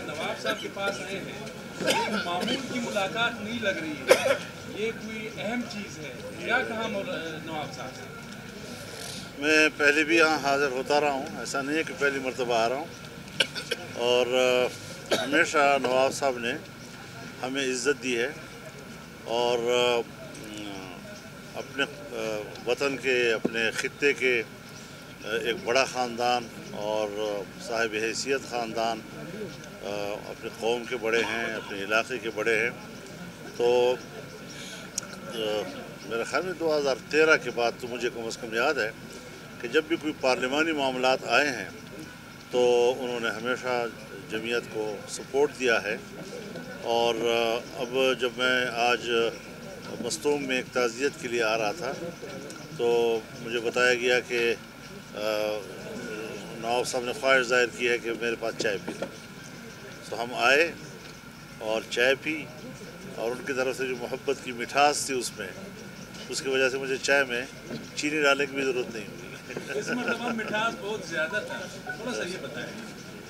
नवाब साहब के पास आए हैं, ये मामूल की मुलाकात नहीं लग रही है, ये कोई अहम चीज़ है, क्या कहा नवाब साहब से? मैं पहले भी यहाँ हाज़िर होता रहा हूँ, ऐसा नहीं है कि पहली मरतबा आ रहा हूँ। और हमेशा नवाब साहब ने हमें इज़्ज़त दी है और अपने वतन के, अपने ख़ित्ते के एक बड़ा ख़ानदान और साहिब हैसियत ख़ानदान, अपने कौम के बड़े हैं, अपने इलाक़े के बड़े हैं। तो मेरे ख़्याल में 2013 के बाद तो मुझे कम से कम याद है कि जब भी कोई पार्लिमानी मामलात आए हैं तो उन्होंने हमेशा जमीयत को सपोर्ट दिया है। और अब जब मैं आज मस्तूम में एक ताज़ियत के लिए आ रहा था तो मुझे बताया गया कि नवाब साहब ने ख्वाहिश ज़ाहिर की है कि मेरे पास चाय पी। तो हम आए और चाय पी और उनकी तरफ से जो मोहब्बत की मिठास थी उसमें, उसकी वजह से मुझे चाय में चीनी डालने की भी ज़रूरत नहीं हुई। इस मरतबा मिठास बहुत ज़्यादा था, थोड़ा सा ये बताएं।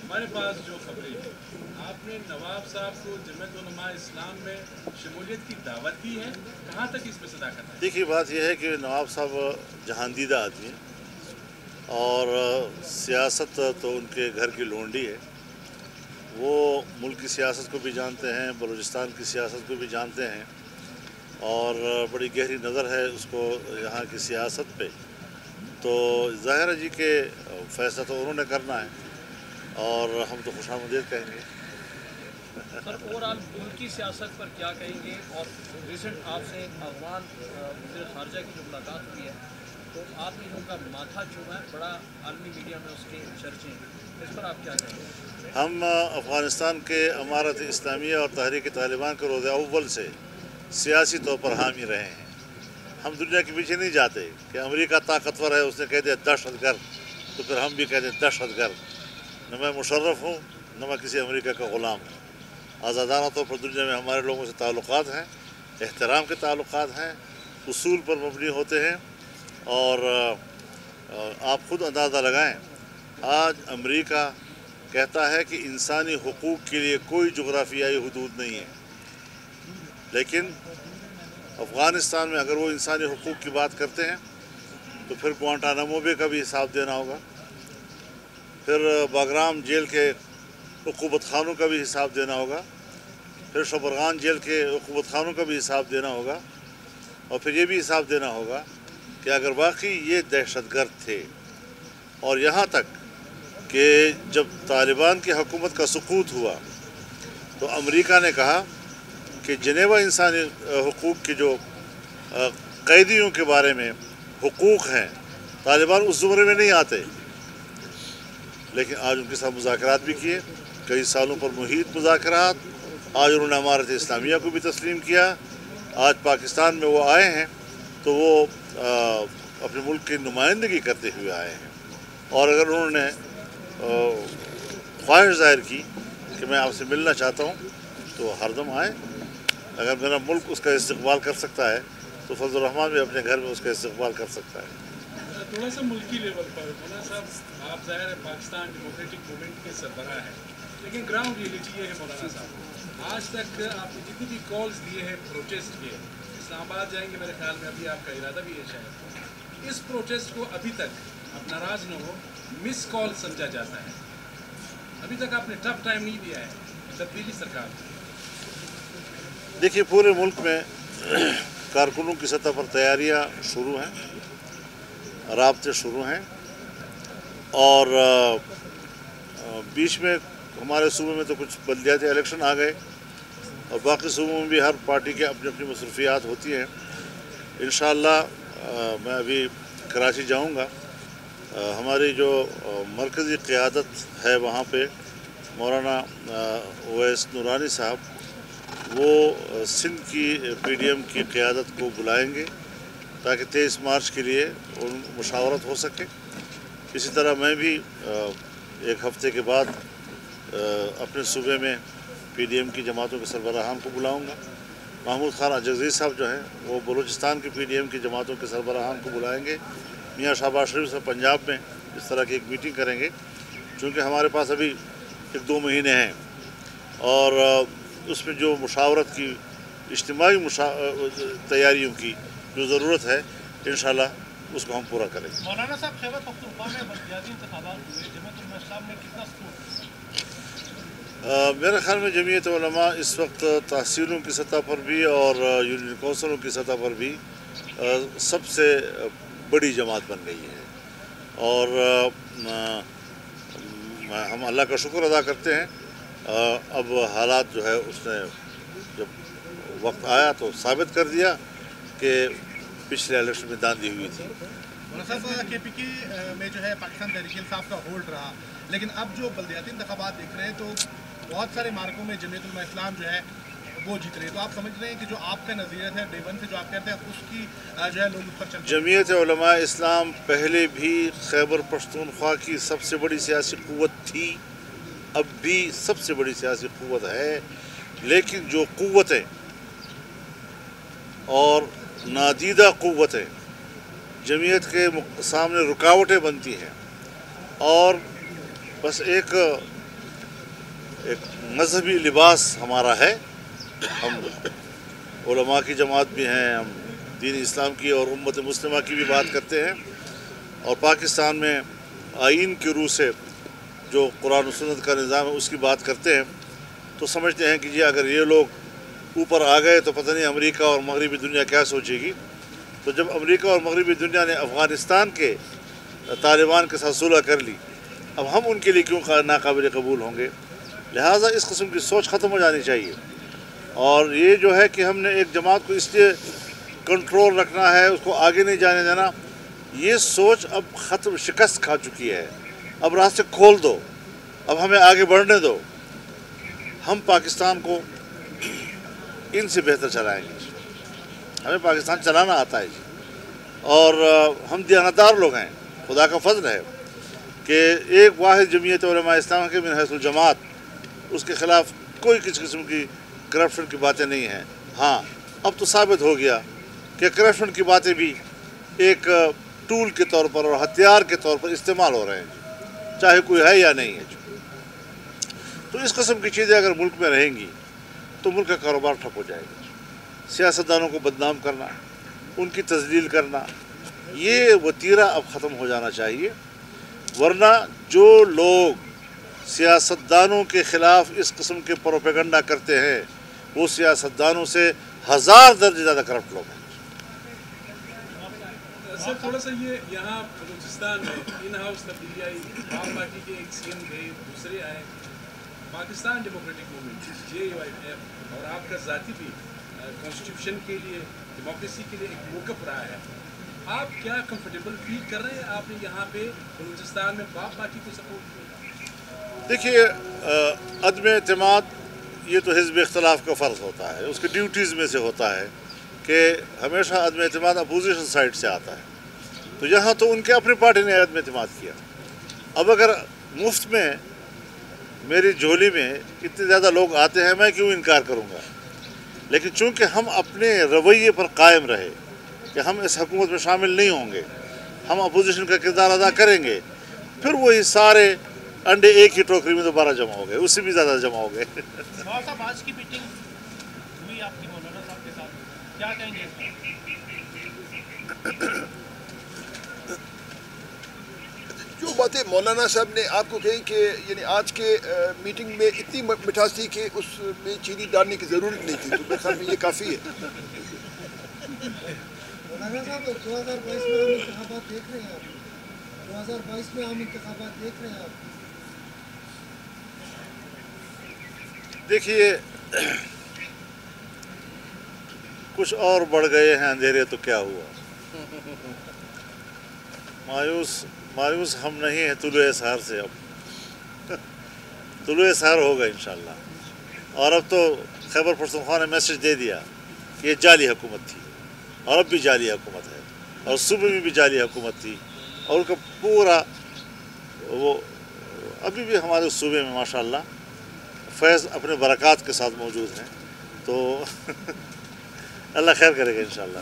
हमारे पास जो खबरें हैं, आपने नवाब साहब को जमीयत उलमा इस्लाम में शमूलियत की दावत दी है, कहाँ तक इसमें सदाकत है? देखिए, बात यह है कि नवाब साहब जहांदीदा आदमी हैं और सियासत तो उनके घर की लोंडी है। वो मुल्क की सियासत को भी जानते हैं, बलूचिस्तान की सियासत को भी जानते हैं और बड़ी गहरी नज़र है उसको यहाँ की सियासत पे। तो ज़ाहिर है जी के फ़ैसला तो उन्होंने करना है और हम तो खुशामदीद कहेंगे। सर, ओवरऑल मुल्क की सियासत पर क्या कहेंगे? और रिसेंट आपसे अफगान वज़ीर ख़ारजा की जो मुलाकात हुई है तो आपने उनका माथा चूमा है, बड़ा आलमी मीडिया में उसके चर्चे हैं, इस पर आप क्या कहेंगे? हम अफ़गानिस्तान के अमारत इस्लामिया और तहरीक तालिबान के रोज़ अव्वल से सियासी तौर पर हामी रहे हैं। हम दुनिया के पीछे नहीं जाते कि अमेरिका ताकतवर है, उसने कह दिया दहशतगर्द, तो फिर हम भी कह दें दहशतगर्द। न मैं मुशर्रफ हूँ, न मैं किसी अमेरिका का ग़ुलाम हूँ। आज़ादाना तौर पर दुनिया में हमारे लोगों से ताल्लुक़ात हैं, एहतराम के ताल्लुक़ात हैं, उसूल पर मबनी होते हैं। और आप ख़ुद अंदाज़ा लगाएं, आज अमेरिका कहता है कि इंसानी हुकूक़ के लिए कोई जोग्राफियाई हदूद नहीं है, लेकिन अफ़गानिस्तान में अगर वो इंसानी हुकूक़ की बात करते हैं तो फिर ग्वांटानामो बे का भी हिसाब देना होगा, फिर बागराम जेल के उक़ूबत खानों का भी हिसाब देना होगा, फिर शबरगान जेल के उक़ूबत खानों का भी हिसाब देना होगा, और फिर ये भी हिसाब देना होगा कि अगर वाकई ये दहशतगर्द थे। और यहाँ तक कि जब तालिबान की हुकूमत का सुकूत हुआ तो अमेरिका ने कहा कि जनेवा इंसानी हुकूक़ के जो कैदियों के बारे में हुकूक़ हैं, तालिबान उस ज़ुमरे में नहीं आते। लेकिन आज उनके साथ मुज़ाकरात भी किए, कई सालों पर मुहीत मुज़ाकरात। आज उन्होंने अमारत इस्लामिया को भी तस्लीम किया। आज पाकिस्तान में वो आए हैं तो वो अपने मुल्क की नुमाइंदगी करते हुए आए हैं। और अगर उन्होंने ख्वाहिश ज़ाहिर की कि मैं आपसे मिलना चाहता हूँ तो हरदम आए। अगर मेरा मुल्क उसका इस्तकबाल कर सकता है तो फजल रहमान भी अपने घर में उसका इस्तकबाल कर सकता है। थोड़ा सा मुल्की लेवल पर मौलाना साहब, आप ज़ाहिर है पाकिस्तान डेमोक्रेटिक मूवमेंट के सरबराह हैं, लेकिन ग्राउंड रियलिटी ये है मौलाना साहब, आज तक आपने जितनी भी कॉल्स दिए हैं, प्रोटेस्ट किए, इस्लामाबाद जाएंगे मेरे ख्याल में, अभी आपका इरादा भी है शायद, इस प्रोटेस्ट को अभी तक आप नाराज़ न हो, मिस कॉल समझा जाता है। अभी तक आपने टफ टाइम नहीं दिया है तब्दीली सरकार। देखिए, पूरे मुल्क में कारकुनों की सतह पर तैयारियां शुरू हैं, राब्ते शुरू हैं और बीच में हमारे सूबे में तो कुछ बल्दियाती इलेक्शन आ गए और बाकी सूबों में भी हर पार्टी के अपनी अपनी मसरूफियात होती हैं। इंशाअल्लाह मैं अभी कराची जाऊंगा। हमारी जो मरकज़ी क़ियादत है वहाँ पे मौलाना ओवैस नूरानी साहब वो सिंध की PDM की क़ियादत को बुलाएंगे ताकि 23 मार्च के लिए मुशावरत हो सके। इसी तरह मैं भी एक हफ़्ते के बाद अपने सूबे में PDM की जमातों के सरबराहान को बुलाऊंगा। महमूद खान अजगज़ीर साहब जो हैं वो बलूचिस्तान की PDM की जमातों के सरबराहान को बुलाएंगे। मियाँ शहबाज शरीफ से पंजाब में इस तरह की एक मीटिंग करेंगे। चूँकि हमारे पास अभी 1-2 महीने हैं اور اس میں جو مشاورت کی اجتماعی تیاریوں کی جو ضرورت ہے انشاءاللہ اس کو ہم پورا کریں گے۔ مولانا صاحب، خیبر پختونخوا میں بلدیاتی انتخابات ہوئے، جمعیت علماء اسلام نے کتنا سپورٹ؟ میرے خیال میں جمعیت علماء اس وقت تحصیلوں کی سطح پر بھی اور یونین کونسلوں کی سطح پر بھی سب سے بڑی جماعت بن گئی ہے، اور ہم اللہ کا شکر ادا کرتے ہیں۔ اب حالات جو ہے اس نے جب وقت آیا تو ثابت کر دیا کہ پچھلے الیکشن میں داندھی ہوئی تھی۔ مولانا صاحب، کے پی کے میں جو ہے پاکستان تحریک انصاف کا ہولڈ رہا، لیکن اب جو بلدیاتی انتخابات دیکھ رہے ہیں تو بہت سارے مارکوں میں جمعیت علماء اسلام جو ہے وہ جیت رہے ہیں، تو آپ سمجھ رہے ہیں کہ جو آپ کا نظریہ ہے ڈے ون سے جو آپ کہتے ہیں اس کی جو ہے لوگ اس پر چلتے ہیں؟ جمعیت علماء اسلام پہلے بھی خیبر پختونخوا کی سب سے بڑی سیاسی قوت تھی، اب بھی سب سے بڑی سیاسی قوت ہے، لیکن جو قوتیں اور نادیدہ قوتیں جمعیت کے سامنے رکاوٹیں بنتی ہیں، اور بس ایک مذہبی لباس ہمارا ہے، ہم علماء کی جماعت بھی ہیں، ہم دین اسلام کی اور امت مسلمہ کی بھی بات کرتے ہیں، اور پاکستان میں آئین کی روح سے جو قرآن و سنت کا نظام ہے اس کی بات کرتے ہیں، تو سمجھتے ہیں کہ جی اگر یہ لوگ اوپر آ گئے تو پتہ نہیں امریکہ اور مغربی دنیا کیا سوچے گی۔ تو جب امریکہ اور مغربی دنیا نے افغانستان کے طالبان کے ساتھ صلح کر لی، اب ہم ان کے لیے کیوں ناقابل قبول ہوں گے؟ لہٰذا اس قسم کی سوچ ختم ہو جانی چاہیے، اور یہ جو ہے کہ ہم نے ایک جماعت کو اس لیے کنٹرول رکھنا ہے، اس کو آگے نہیں جانے دینا، یہ سوچ اب ختم، شکست کھا چکی ہے۔ اب راستے کھول دو، اب ہمیں آگے بڑھنے دو، ہم پاکستان کو ان سے بہتر چلائیں گے، ہمیں پاکستان چلانا آتا ہے جی، اور ہم دیانتدار لوگ ہیں، خدا کا فضل ہے کہ ایک واحد جمعیت علماء اسلام کے من حیث الجماعت، اس کے خلاف کوئی کسی قسم کی کرپشن کی باتیں نہیں ہیں۔ ہاں، اب تو ثابت ہو گیا کہ کرپشن کی باتیں بھی ایک ٹول کے طور پر اور ہتھیار کے طور پر استعمال ہو رہے ہیں، چاہے کوئی ہے یا نہیں ہے۔ تو اس قسم کی چیزیں اگر ملک میں رہیں گی تو ملک کا کاروبار ٹھپ ہو جائے گا۔ سیاستدانوں کو بدنام کرنا، ان کی تذلیل کرنا، یہ وتیرہ اب ختم ہو جانا چاہیے، ورنہ جو لوگ سیاستدانوں کے خلاف اس قسم کے پروپیگنڈا کرتے ہیں وہ سیاستدانوں سے 1000 درجے زیادہ کرپٹ لوگ ہیں۔ سر تھوڑا سا یہ یہاں بلوچستان میں ان ہاؤس تبدیلی آئی، عام پارٹی کے ایک سی ایم گئے، دوسرے آئے، پاکستان ڈیموکریٹک موومنٹ JYF اور آپ کا ذاتی بھی کانسٹیٹیوشن کے لیے، ڈیموکریسی کے لیے ایک موقف رہا ہے، آپ کیا کمفرٹیبل فیل کر رہے ہیں؟ آپ نے یہاں پہ بلوچستان میں باپ پارٹی کو سپورٹ کیا؟ دیکھیے، عدم اعتماد یہ تو حزب اختلاف کا فرض ہوتا ہے، اس کی ڈیوٹیز میں سے ہوتا ہے کہ ہمیشہ عدم اعتماد اپوزیشن سائڈ سے آتا ہے، تو یہاں تو ان کے اپنی پارٹی نے عدم اعتماد کیا۔ اب اگر مفت میں میری جھولی میں اتنے زیادہ لوگ آتے ہیں، میں کیوں انکار کروں گا؟ لیکن چونکہ ہم اپنے رویے پر قائم رہے کہ ہم اس حکومت میں شامل نہیں ہوں گے، ہم اپوزیشن کا کردار ادا کریں گے، پھر وہی سارے انڈے ایک ہی ٹوکری میں دوبارہ جمع ہو گئے، اس سے بھی زیادہ جمع ہو گئے۔ مولانا صاحب، آج کی میٹنگ ہوئی آپ کی مولانا صاحب کے ساتھ، کیا کہیں گے؟ جو باتیں مولانا صاحب نے آپ کو کہیں کہ یعنی آج کے میٹنگ میں اتنی مٹھاس تھی کہ اس میں چینی ڈالنے کی ضرورت نہیں تھی، تو میرے خیال میں یہ کافی ہے۔ مولانا صاحب، 2022 میں عام انتخابات دیکھ رہے ہیں آپ، 2022 میں عام انتخابات دیکھ رہے ہیں آپ؟ دیکھیے، کچھ اور بڑھ گئے ہیں اندھیرے تو کیا ہوا، مایوس ہم نہیں ہیں طلوع سحر سے، اب طلوع سحر ہوگا انشاءاللہ، اور اب تو خیبر پختونخوا نے میسج دے دیا کہ یہ جعلی حکومت تھی، اور اب بھی جعلی حکومت ہے، اور صوبے میں بھی جعلی حکومت تھی، اور ان کا پورا وہ ابھی بھی ہمارے صوبے میں ماشاءاللہ فیض اپنے برکات کے ساتھ موجود ہیں، تو اللہ خیر کرے گا انشاءاللہ۔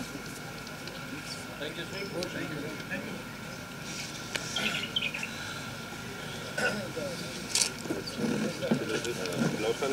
लौसन